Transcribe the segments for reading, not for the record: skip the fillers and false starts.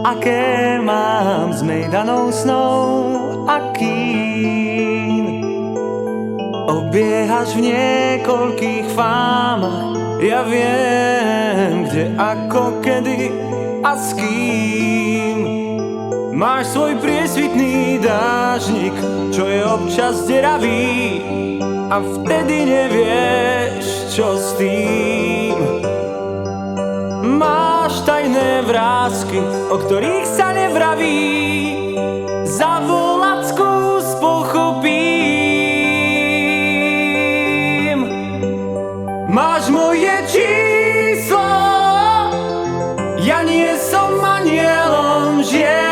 aké mám s mejdanou snou a kín. Obiehaš v niekoľkých fámach, ja viem, kde, ako, kedy a s kým. Máš svoj priesvitný dážnik, čo je občas deravý, a vtedy nevieš, čo s tým. Máš tajné vrásky, o ktorých sa nevraví, zavolať skús, pochopím. Máš moje číslo, ja nie som anielom žien.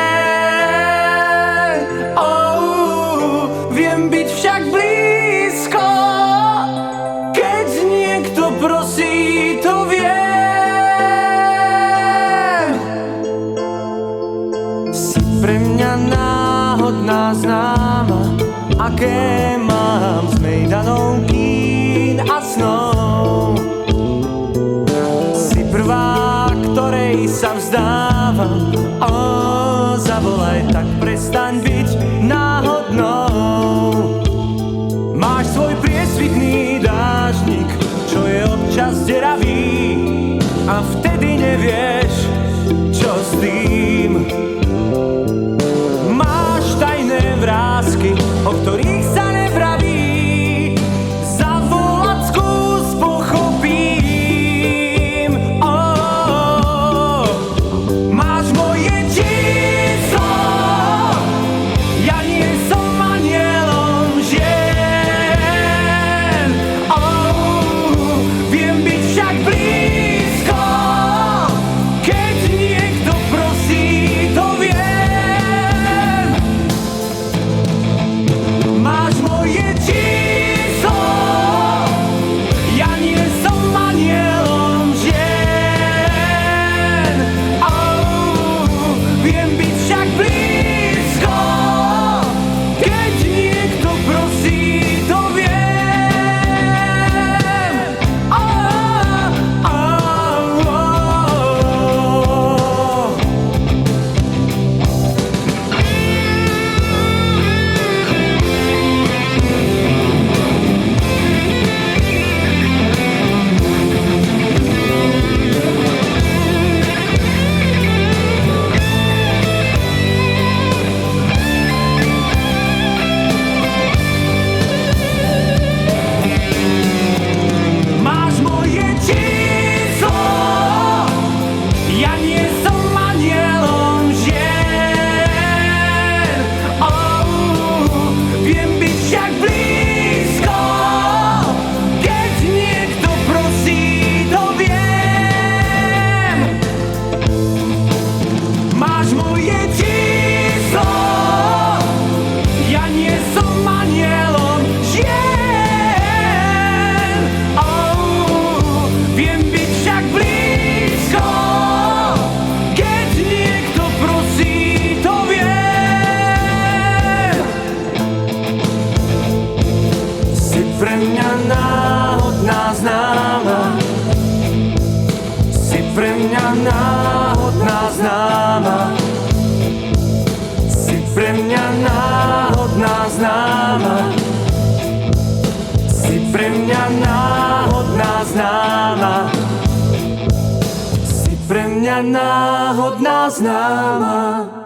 Viem byť však blízko, keď niekto prosí, to viem. Si pre mňa náhodná známa, aké mám s mejdanou kín a snov. Si prvá, ktorej sa vzdávam, zavolaj, tak prestaň byť náhodnou. Máš svoj priesvitný dážnik, čo je občas deravý, a vtedy nevieš, čo s tým. Máš tajné vrásky, o ktorých sa nevraví, zavolať skús, pochopím. Máš moje číslo, ja nie som anielom žien. Viem byť však blízko, keď niekto prosí, to viem. Máš moje číslo, ja nie som anielom žien. Viem byť však blízko, keď niekto prosí, to viem. Máš moje číslo, ja nie som anielom žien. Viem byť však blízko, keď niekto prosí, to viem. Máš moje číslo, ja nie som anielom žien. Viem byť však blízko, keď niekto prosí, to viem. Si pre mňa náhodná známa, si pre mňa náhodná známa, si pre mňa náhodná známa, si pre mňa náhodná známa, si pre mňa náhodná známa.